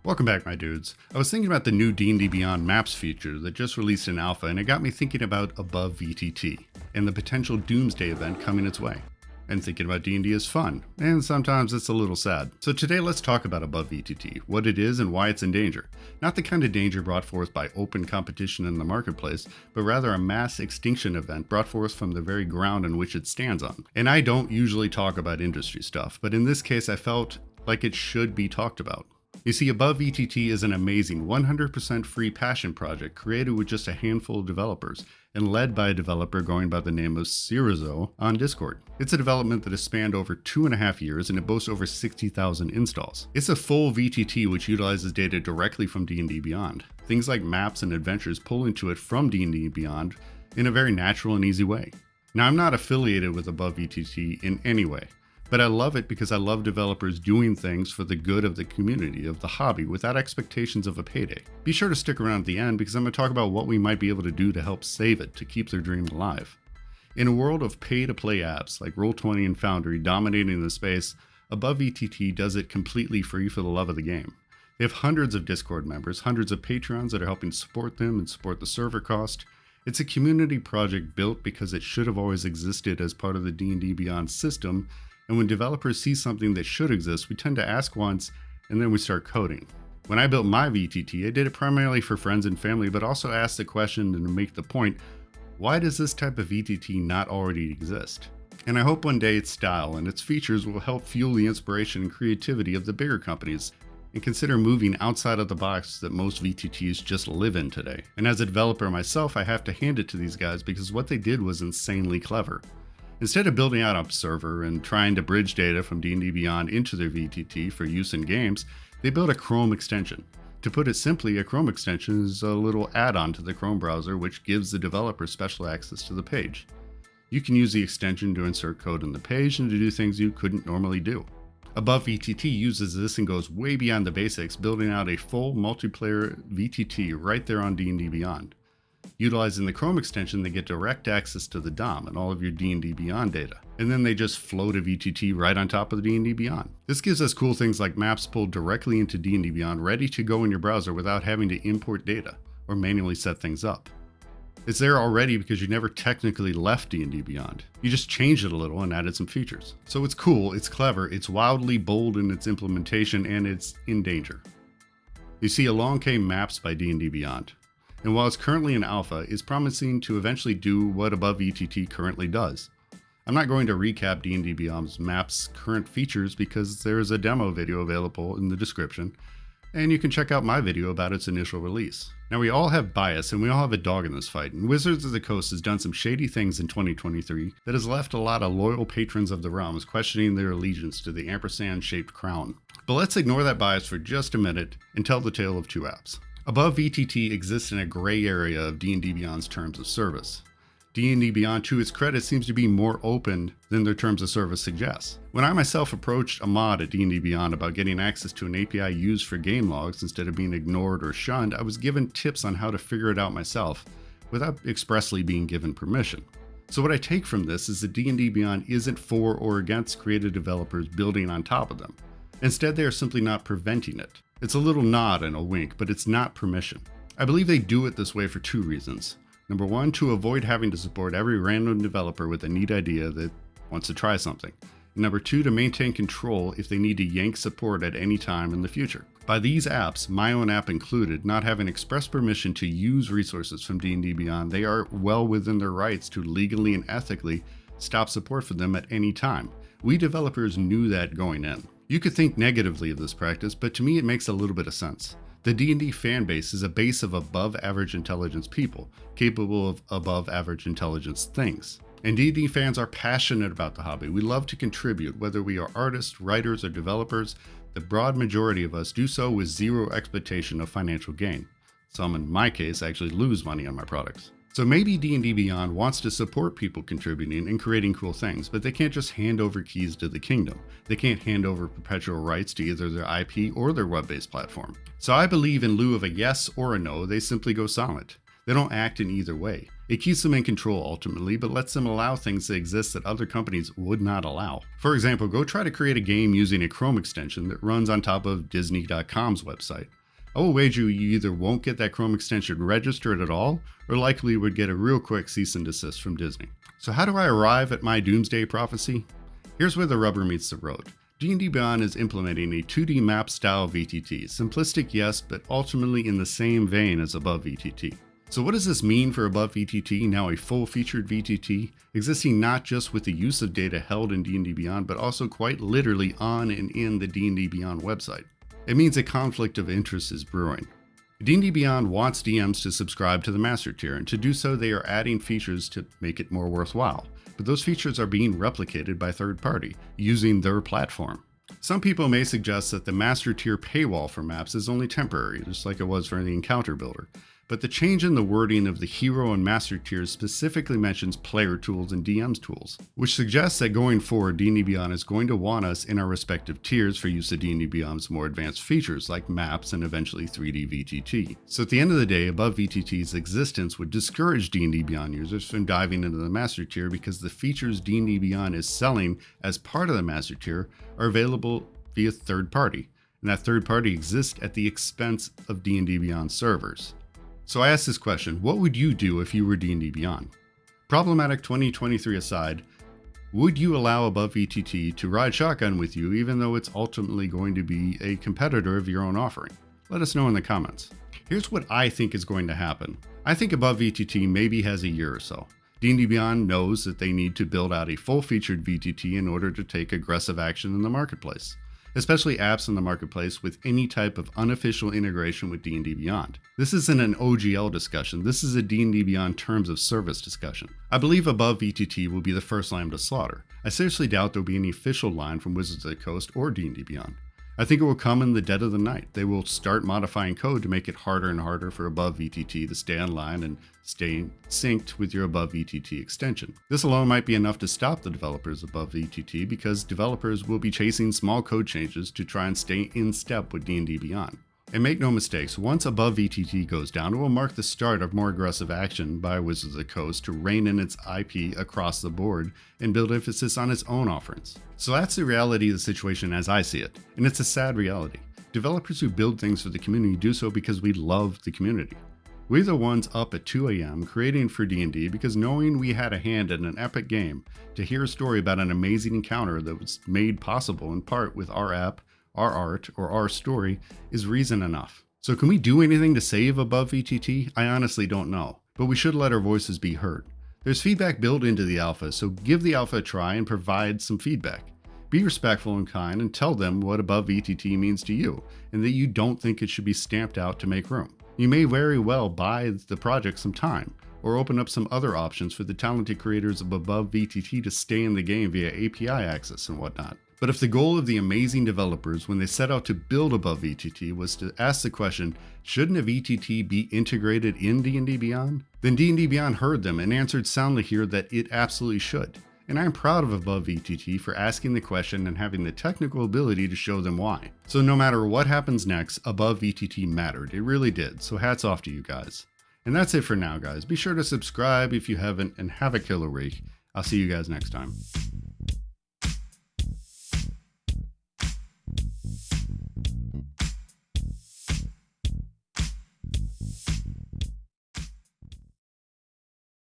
Welcome back, my dudes. I was thinking about the new D&D Beyond Maps feature that just released in alpha, and it got me thinking about Above VTT and the potential doomsday event coming its way. And thinking about D&D is fun, and sometimes it's a little sad. So today let's talk about Above VTT, what it is and why it's in danger. Not the kind of danger brought forth by open competition in the marketplace, but rather a mass extinction event brought forth from the very ground on which it stands on. And I don't usually talk about industry stuff, but in this case I felt like it should be talked about. You see, Above VTT is an amazing 100% free passion project created with just a handful of developers and led by a developer going by the name of Cirizo on Discord. It's a development that has spanned over 2.5 years and it boasts over 60,000 installs. It's a full VTT which utilizes data directly from D&D Beyond. Things like maps and adventures pull into it from D&D Beyond in a very natural and easy way. Now, I'm not affiliated with Above VTT in any way, but I love it because I love developers doing things for the good of the community, of the hobby, without expectations of a payday. Be sure to stick around at the end because I'm going to talk about what we might be able to do to help save it, to keep their dream alive. In a world of pay-to-play apps like Roll20 and Foundry dominating the space, Above VTT does it completely free for the love of the game. They have hundreds of Discord members, hundreds of Patrons that are helping support them and support the server cost. It's a community project built because it should have always existed as part of the D&D Beyond system. And when developers see something that should exist, we tend to ask once, and then we start coding. When I built my VTT, I did it primarily for friends and family, but also asked the question and to make the point, why does this type of VTT not already exist? And I hope one day its style and its features will help fuel the inspiration and creativity of the bigger companies and consider moving outside of the box that most VTTs just live in today. And as a developer myself, I have to hand it to these guys because what they did was insanely clever. Instead of building out a server and trying to bridge data from D&D Beyond into their VTT for use in games, they built a Chrome extension. To put it simply, a Chrome extension is a little add-on to the Chrome browser which gives the developer special access to the page. You can use the extension to insert code in the page and to do things you couldn't normally do. Above VTT uses this and goes way beyond the basics, building out a full multiplayer VTT right there on D&D Beyond. Utilizing the Chrome extension, they get direct access to the DOM and all of your D&D Beyond data. And then they just float a VTT right on top of the D&D Beyond. This gives us cool things like maps pulled directly into D&D Beyond, ready to go in your browser without having to import data or manually set things up. It's there already because you never technically left D&D Beyond. You just changed it a little and added some features. So it's cool, it's clever, it's wildly bold in its implementation, and it's in danger. You see, along came Maps by D&D Beyond. And while it's currently in alpha, it's promising to eventually do what Above VTT currently does. I'm not going to recap D&D Beyond's Maps' current features because there is a demo video available in the description, and you can check out my video about its initial release. Now, we all have bias and we all have a dog in this fight, and Wizards of the Coast has done some shady things in 2023 that has left a lot of loyal patrons of the realms questioning their allegiance to the ampersand-shaped crown. But let's ignore that bias for just a minute and tell the tale of two apps. Above VTT exists in a gray area of D&D Beyond's terms of service. D&D Beyond, to its credit, seems to be more open than their terms of service suggests. When I myself approached a mod at D&D Beyond about getting access to an API used for game logs instead of being ignored or shunned, I was given tips on how to figure it out myself without expressly being given permission. So what I take from this is that D&D Beyond isn't for or against creative developers building on top of them. Instead, they are simply not preventing it. It's a little nod and a wink, but it's not permission. I believe they do it this way for two reasons. Number one, to avoid having to support every random developer with a neat idea that wants to try something. And number two, to maintain control if they need to yank support at any time in the future. By these apps, my own app included, not having express permission to use resources from D&D Beyond, they are well within their rights to legally and ethically stop support for them at any time. We developers knew that going in. You could think negatively of this practice, but to me it makes a little bit of sense. The D&D fan base is a base of above average intelligence people, capable of above average intelligence things. And D&D fans are passionate about the hobby. We love to contribute, whether we are artists, writers, or developers. The broad majority of us do so with zero expectation of financial gain. Some, in my case, actually lose money on my products. So maybe D&D Beyond wants to support people contributing and creating cool things, but they can't just hand over keys to the kingdom. They can't hand over perpetual rights to either their IP or their web-based platform. So I believe in lieu of a yes or a no, they simply go silent. They don't act in either way. It keeps them in control ultimately, but lets them allow things to exist that other companies would not allow. For example, go try to create a game using a Chrome extension that runs on top of Disney.com's website. I will wager you either won't get that Chrome extension registered at all, or likely would get a real quick cease and desist from Disney. So how do I arrive at my doomsday prophecy? Here's where the rubber meets the road. D&D Beyond is implementing a 2D map style VTT. Simplistic, yes, but ultimately in the same vein as Above VTT. So what does this mean for Above VTT, now a full-featured VTT, existing not just with the use of data held in D&D Beyond, but also quite literally on and in the D&D Beyond website? It means a conflict of interest is brewing. D&D Beyond wants DMs to subscribe to the Master Tier, and to do so they are adding features to make it more worthwhile. But those features are being replicated by third party, using their platform. Some people may suggest that the Master Tier paywall for maps is only temporary, just like it was for the Encounter Builder. But the change in the wording of the Hero and Master Tiers specifically mentions player tools and DM's tools, which suggests that going forward, D&D Beyond is going to want us in our respective tiers for use of D&D Beyond's more advanced features like maps and eventually 3D VTT. So at the end of the day, Above VTT's existence would discourage D&D Beyond users from diving into the Master Tier because the features D&D Beyond is selling as part of the Master Tier are available via third party, and that third party exists at the expense of D&D Beyond servers. So I asked this question, what would you do if you were D&D Beyond? Problematic 2023 aside, would you allow Above VTT to ride shotgun with you even though it's ultimately going to be a competitor of your own offering? Let us know in the comments. Here's what I think is going to happen. I think Above VTT maybe has a year or so. D&D Beyond knows that they need to build out a full-featured VTT in order to take aggressive action in the marketplace, especially apps in the marketplace with any type of unofficial integration with D&D Beyond. This isn't an OGL discussion, this is a D&D Beyond terms of service discussion. I believe Above VTT will be the first lamb to slaughter. I seriously doubt there'll be any official line from Wizards of the Coast or D&D Beyond. I think it will come in the dead of the night. They will start modifying code to make it harder and harder for Above VTT to stay online and stay synced with your Above VTT extension. This alone might be enough to stop the developers of Above VTT because developers will be chasing small code changes to try and stay in step with D&D Beyond. And make no mistakes, once Above VTT goes down, it will mark the start of more aggressive action by Wizards of the Coast to rein in its IP across the board and build emphasis on its own offerings. So that's the reality of the situation as I see it, and it's a sad reality. Developers who build things for the community do so because we love the community. We're the ones up at 2 a.m. creating for D&D because knowing we had a hand in an epic game, to hear a story about an amazing encounter that was made possible in part with our app, our art, or our story is reason enough. So can we do anything to save Above VTT? I honestly don't know, but we should let our voices be heard. There's feedback built into the alpha, so give the alpha a try and provide some feedback. Be respectful and kind and tell them what Above VTT means to you, and that you don't think it should be stamped out to make room. You may very well buy the project some time, or open up some other options for the talented creators of Above VTT to stay in the game via API access and whatnot. But if the goal of the amazing developers when they set out to build Above VTT was to ask the question, shouldn't a VTT be integrated in D&D Beyond? Then D&D Beyond heard them and answered soundly here that it absolutely should. And I'm proud of Above VTT for asking the question and having the technical ability to show them why. So no matter what happens next, Above VTT mattered. It really did. So hats off to you guys. And that's it for now, guys. Be sure to subscribe if you haven't and have a killer week. I'll see you guys next time.